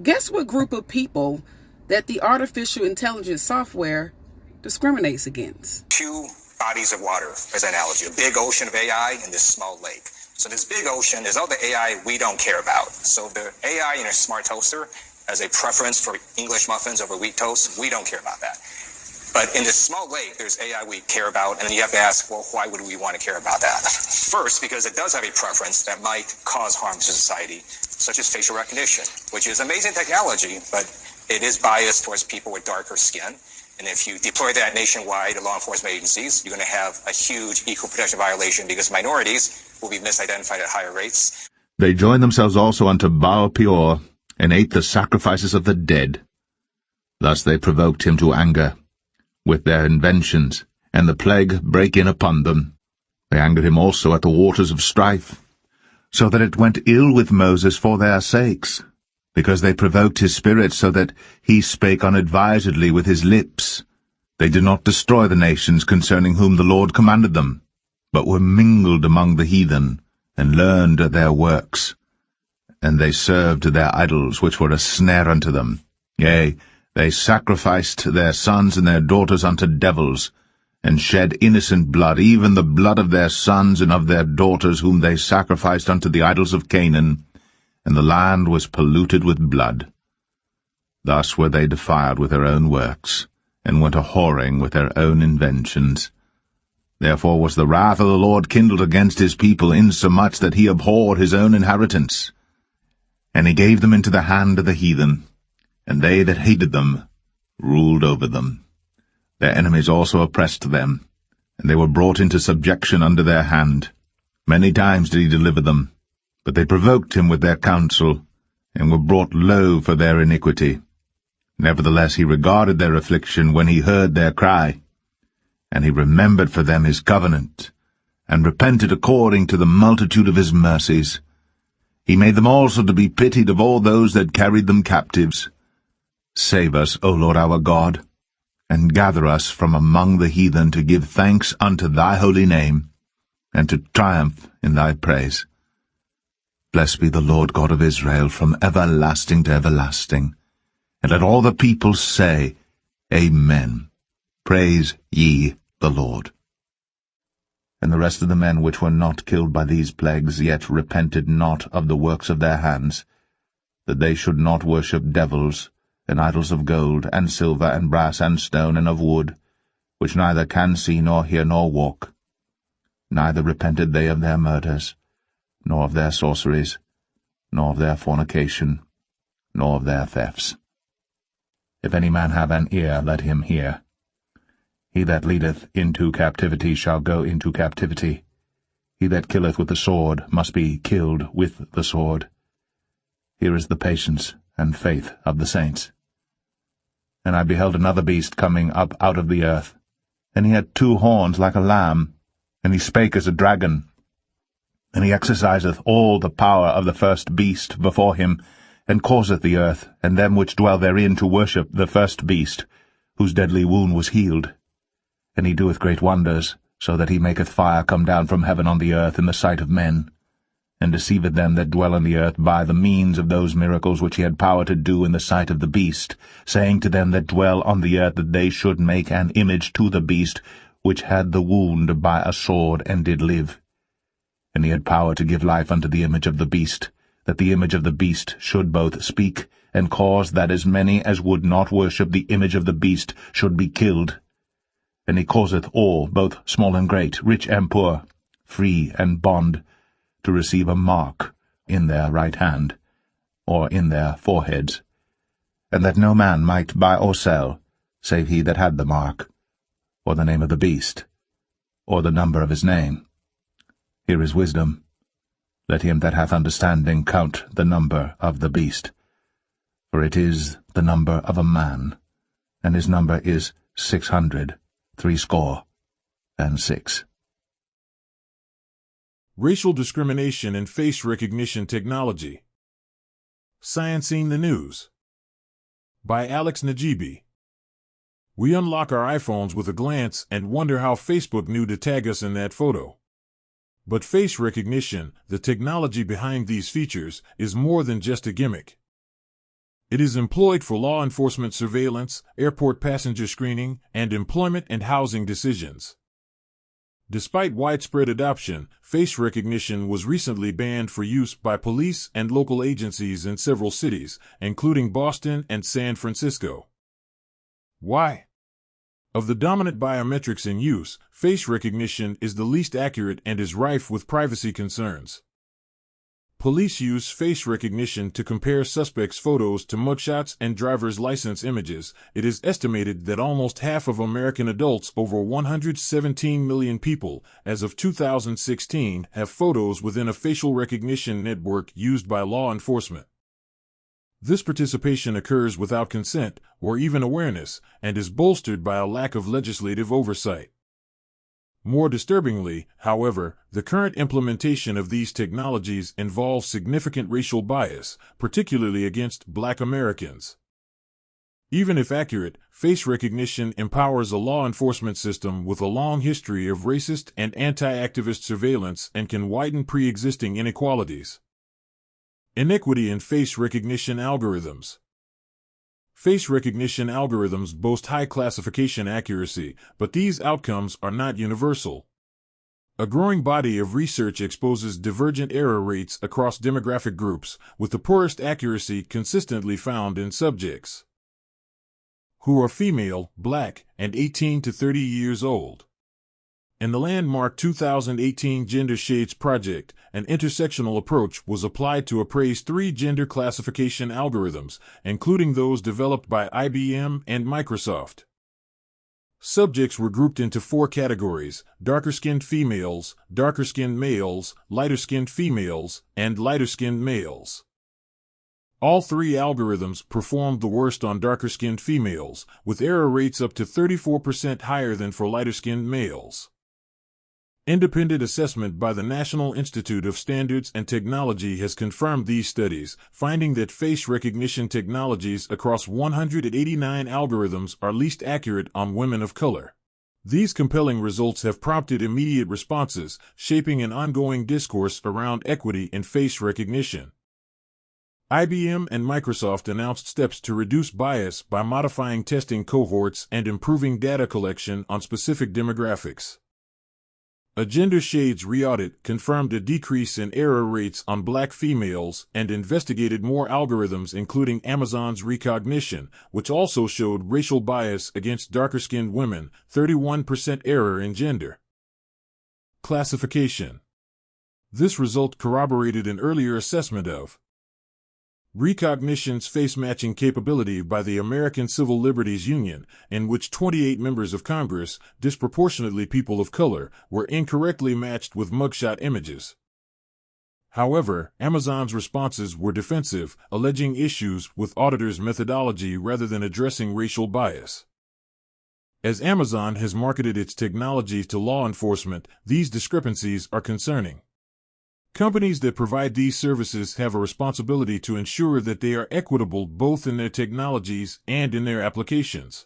Guess what group of people that the artificial intelligence software discriminates against? Two bodies of water, as an analogy, a big ocean of AI and this small lake. So this big ocean is all the AI we don't care about. So the AI in a smart toaster has a preference for English muffins over wheat toast. We don't care about that. But in this small lake, there's AI we care about, and then you have to ask, well, why would we want to care about that? First, because it does have a preference that might cause harm to society, such as facial recognition, which is amazing technology, but it is biased towards people with darker skin. And if you deploy that nationwide to law enforcement agencies, you're going to have a huge equal protection violation because minorities will be misidentified at higher rates. They joined themselves also unto Baal Peor, and ate the sacrifices of the dead. Thus they provoked him to anger with their inventions, and the plague brake in upon them. They angered him also at the waters of strife, so that it went ill with Moses for their sakes, because they provoked his spirit, so that he spake unadvisedly with his lips. They did not destroy the nations concerning whom the Lord commanded them, but were mingled among the heathen, and learned their works. And they served their idols, which were a snare unto them. Yea, they sacrificed their sons and their daughters unto devils, and shed innocent blood, even the blood of their sons and of their daughters, whom they sacrificed unto the idols of Canaan, and the land was polluted with blood. Thus were they defiled with their own works, and went a-whoring with their own inventions. Therefore was the wrath of the Lord kindled against his people, insomuch that he abhorred his own inheritance. And he gave them into the hand of the heathen, and they that hated them ruled over them. Their enemies also oppressed them, and they were brought into subjection under their hand. Many times did he deliver them, but they provoked him with their counsel, and were brought low for their iniquity. Nevertheless he regarded their affliction when he heard their cry, and he remembered for them his covenant, and repented according to the multitude of his mercies. He made them also to be pitied of all those that carried them captives. Save us, O Lord our God, and gather us from among the heathen to give thanks unto thy holy name, and to triumph in thy praise. Blessed be the Lord God of Israel from everlasting to everlasting. And let all the people say, Amen. Praise ye the Lord. And the rest of the men which were not killed by these plagues yet repented not of the works of their hands, that they should not worship devils, and idols of gold, and silver, and brass, and stone, and of wood, which neither can see, nor hear, nor walk. Neither repented they of their murders, nor of their sorceries, nor of their fornication, nor of their thefts. If any man have an ear, let him hear. He that leadeth into captivity shall go into captivity. He that killeth with the sword must be killed with the sword. Here is the patience and faith of the saints. And I beheld another beast coming up out of the earth, and he had 2 horns like a lamb, and he spake as a dragon. And he exerciseth all the power of the first beast before him, and causeth the earth, and them which dwell therein, to worship the first beast, whose deadly wound was healed. And he doeth great wonders, so that he maketh fire come down from heaven on the earth in the sight of men, and deceiveth them that dwell on the earth by the means of those miracles which he had power to do in the sight of the beast, saying to them that dwell on the earth that they should make an image to the beast, which had the wound by a sword, and did live. And he had power to give life unto the image of the beast, that the image of the beast should both speak, and cause that as many as would not worship the image of the beast should be killed. And he causeth all, both small and great, rich and poor, free and bond, to receive a mark in their right hand, or in their foreheads, and that no man might buy or sell, save he that had the mark, or the name of the beast, or the number of his name. Here is wisdom. Let him that hath understanding count the number of the beast, for it is the number of a man, and his number is 666. Racial Discrimination and Face Recognition Technology. Sciencing the News. By Alex Najibi. We unlock our iPhones with a glance and wonder how Facebook knew to tag us in that photo. But face recognition, the technology behind these features, is more than just a gimmick. It is employed for law enforcement surveillance, airport passenger screening, and employment and housing decisions. Despite widespread adoption, face recognition was recently banned for use by police and local agencies in several cities, including Boston and San Francisco. Why? Of the dominant biometrics in use, face recognition is the least accurate and is rife with privacy concerns. Police use face recognition to compare suspects' photos to mugshots and driver's license images. It is estimated that almost half of American adults, over 117 million people, as of 2016, have photos within a facial recognition network used by law enforcement. This participation occurs without consent or even awareness and is bolstered by a lack of legislative oversight. More disturbingly, however, the current implementation of these technologies involves significant racial bias, particularly against Black Americans. Even if accurate, face recognition empowers a law enforcement system with a long history of racist and anti-activist surveillance and can widen pre-existing inequalities. Inequity in face recognition algorithms. Face recognition algorithms boast high classification accuracy, but these outcomes are not universal. A growing body of research exposes divergent error rates across demographic groups, with the poorest accuracy consistently found in subjects who are female, Black, and 18 to 30 years old. In the landmark 2018 Gender Shades Project, an intersectional approach was applied to appraise 3 gender classification algorithms, including those developed by IBM and Microsoft. Subjects were grouped into 4 categories: darker-skinned females, darker-skinned males, lighter-skinned females, and lighter-skinned males. All 3 algorithms performed the worst on darker-skinned females, with error rates up to 34% higher than for lighter-skinned males. Independent assessment by the National Institute of Standards and Technology has confirmed these studies, finding that face recognition technologies across 189 algorithms are least accurate on women of color. These compelling results have prompted immediate responses, shaping an ongoing discourse around equity in face recognition. IBM and Microsoft announced steps to reduce bias by modifying testing cohorts and improving data collection on specific demographics. A gender shades re-audit confirmed a decrease in error rates on Black females and investigated more algorithms, including Amazon's Rekognition, which also showed racial bias against darker-skinned women, 31% error in gender classification. This result corroborated an earlier assessment of Rekognition's face-matching capability by the American Civil Liberties Union, in which 28 members of Congress, disproportionately people of color, were incorrectly matched with mugshot images. However, Amazon's responses were defensive, alleging issues with auditors' methodology rather than addressing racial bias. As Amazon has marketed its technology to law enforcement, these discrepancies are concerning. Companies that provide these services have a responsibility to ensure that they are equitable both in their technologies and in their applications.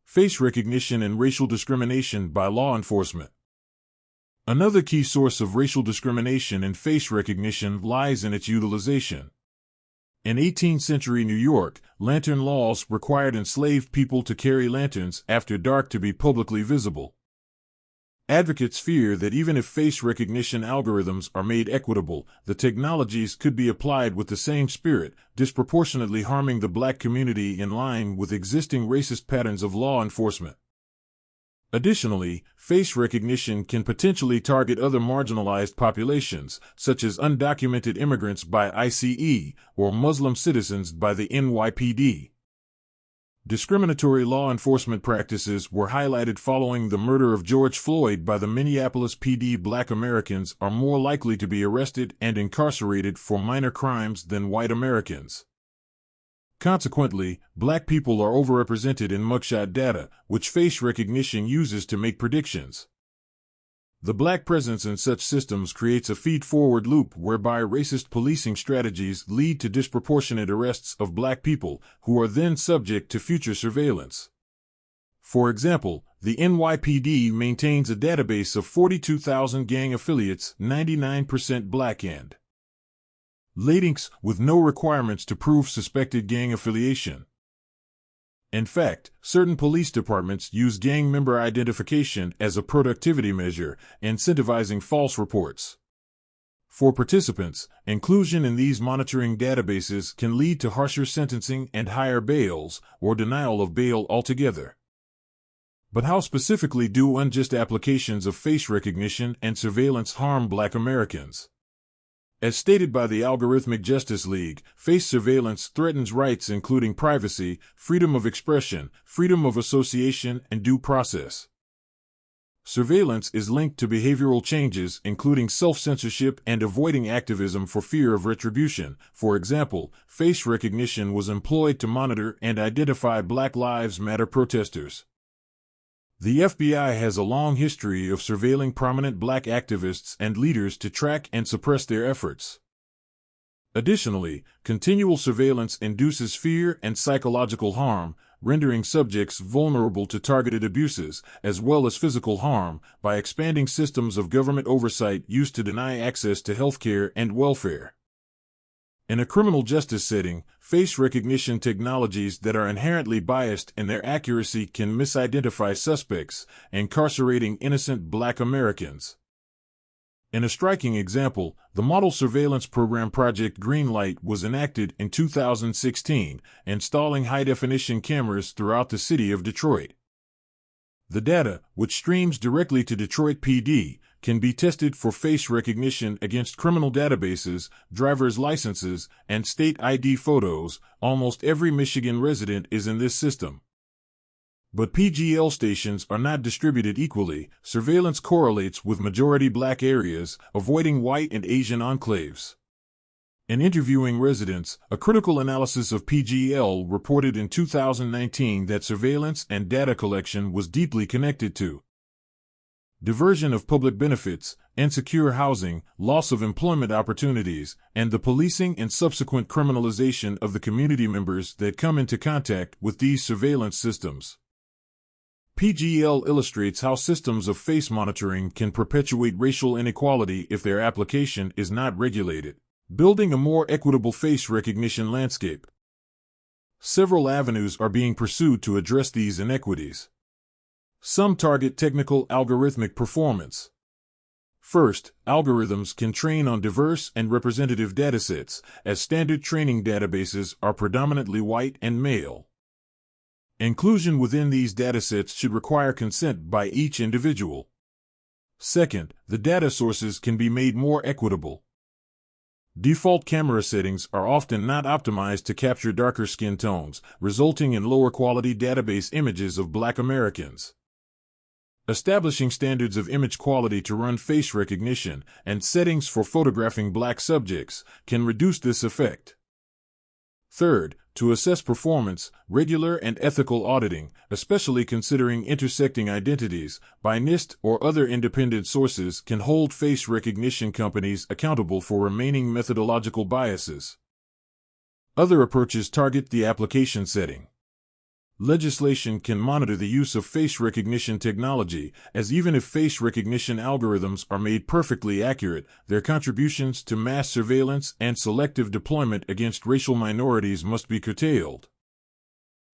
Face recognition and racial discrimination by law enforcement. Another key source of racial discrimination in face recognition lies in its utilization. In 18th century New York, lantern laws required enslaved people to carry lanterns after dark to be publicly visible. Advocates fear that even if face recognition algorithms are made equitable, the technologies could be applied with the same spirit, disproportionately harming the Black community in line with existing racist patterns of law enforcement. Additionally, face recognition can potentially target other marginalized populations, such as undocumented immigrants by ICE or Muslim citizens by the NYPD. Discriminatory law enforcement practices were highlighted following the murder of George Floyd by the Minneapolis PD. Black Americans are more likely to be arrested and incarcerated for minor crimes than white Americans. Consequently, Black people are overrepresented in mugshot data, which face recognition uses to make predictions. The Black presence in such systems creates a feed-forward loop whereby racist policing strategies lead to disproportionate arrests of Black people, who are then subject to future surveillance. For example, the NYPD maintains a database of 42,000 gang affiliates, 99% Black and Links with no requirements to prove suspected gang affiliation. In fact, certain police departments use gang member identification as a productivity measure, incentivizing false reports. For participants, inclusion in these monitoring databases can lead to harsher sentencing and higher bails, or denial of bail altogether. But how specifically do unjust applications of face recognition and surveillance harm Black Americans? As stated by the Algorithmic Justice League, face surveillance threatens rights including privacy, freedom of expression, freedom of association, and due process. Surveillance is linked to behavioral changes including self-censorship and avoiding activism for fear of retribution. For example, face recognition was employed to monitor and identify Black Lives Matter protesters. The FBI has a long history of surveilling prominent Black activists and leaders to track and suppress their efforts. Additionally, continual surveillance induces fear and psychological harm, rendering subjects vulnerable to targeted abuses, as well as physical harm, by expanding systems of government oversight used to deny access to healthcare and welfare. In a criminal justice setting, face recognition technologies that are inherently biased in their accuracy can misidentify suspects, incarcerating innocent Black Americans. In a striking example, the model surveillance program Project Greenlight was enacted in 2016, installing high-definition cameras throughout the city of Detroit. The data, which streams directly to Detroit PD, can be tested for face recognition against criminal databases, driver's licenses, and state ID photos. Almost every Michigan resident is in this system. But PGL stations are not distributed equally. Surveillance correlates with majority Black areas, avoiding white and Asian enclaves. In interviewing residents, a critical analysis of PGL reported in 2019 that surveillance and data collection was deeply connected to diversion of public benefits, insecure housing, loss of employment opportunities, and the policing and subsequent criminalization of the community members that come into contact with these surveillance systems. PGL illustrates how systems of face monitoring can perpetuate racial inequality if their application is not regulated, building a more equitable face recognition landscape. Several avenues are being pursued to address these inequities. Some target technical algorithmic performance. First, algorithms can train on diverse and representative datasets, as standard training databases are predominantly white and male. Inclusion within these datasets should require consent by each individual. Second, the data sources can be made more equitable. Default camera settings are often not optimized to capture darker skin tones, resulting in lower quality database images of Black Americans. Establishing standards of image quality to run face recognition and settings for photographing Black subjects can reduce this effect. Third, to assess performance, regular and ethical auditing, especially considering intersecting identities, by NIST or other independent sources, can hold face recognition companies accountable for remaining methodological biases. Other approaches target the application setting. Legislation can monitor the use of face recognition technology, as even if face recognition algorithms are made perfectly accurate, their contributions to mass surveillance and selective deployment against racial minorities must be curtailed.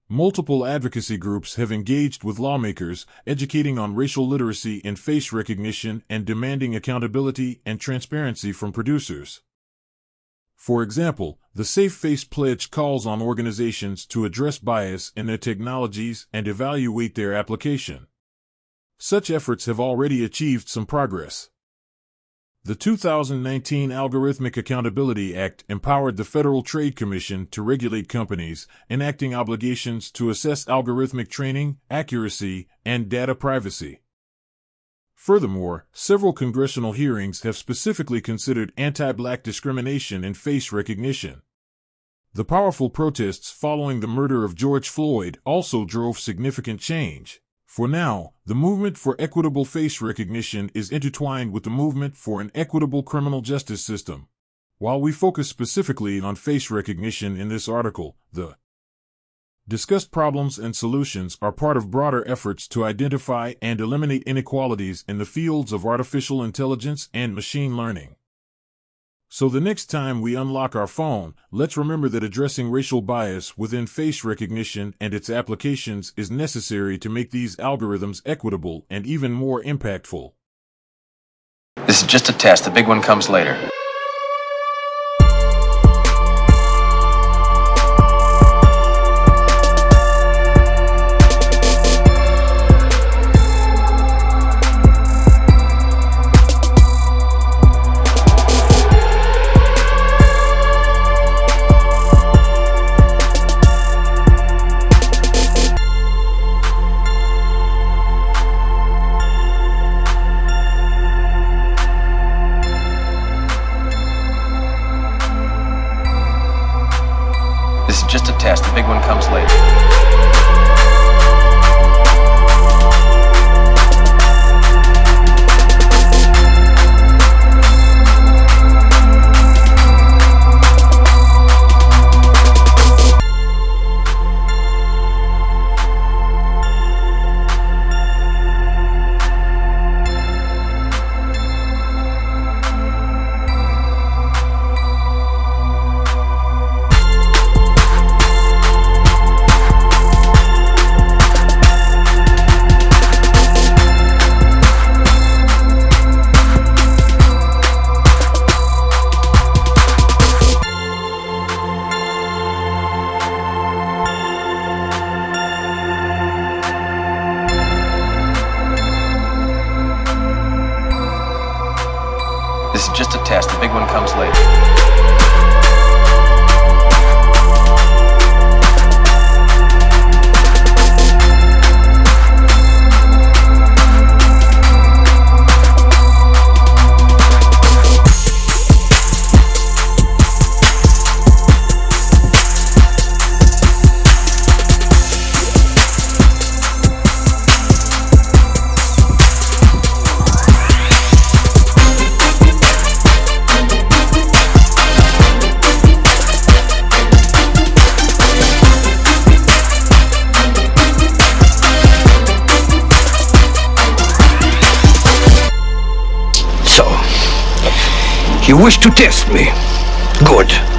Multiple advocacy groups have engaged with lawmakers, educating on racial literacy in face recognition and demanding accountability and transparency from producers. For example, the Safe Face Pledge calls on organizations to address bias in their technologies and evaluate their application. Such efforts have already achieved some progress. The 2019 Algorithmic Accountability Act empowered the Federal Trade Commission to regulate companies, enacting obligations to assess algorithmic training, accuracy, and data privacy. Furthermore, several congressional hearings have specifically considered anti-Black discrimination in face recognition. The powerful protests following the murder of George Floyd also drove significant change. For now, the movement for equitable face recognition is intertwined with the movement for an equitable criminal justice system. While we focus specifically on face recognition in this article, the discussed problems and solutions are part of broader efforts to identify and eliminate inequalities in the fields of artificial intelligence and machine learning. So the next time we unlock our phone, let's remember that addressing racial bias within face recognition and its applications is necessary to make these algorithms equitable and even more impactful. This is just a test. The big one comes later. This is just a test. The big one comes later. This is just a test. The big one comes later. You wish to test me? Good.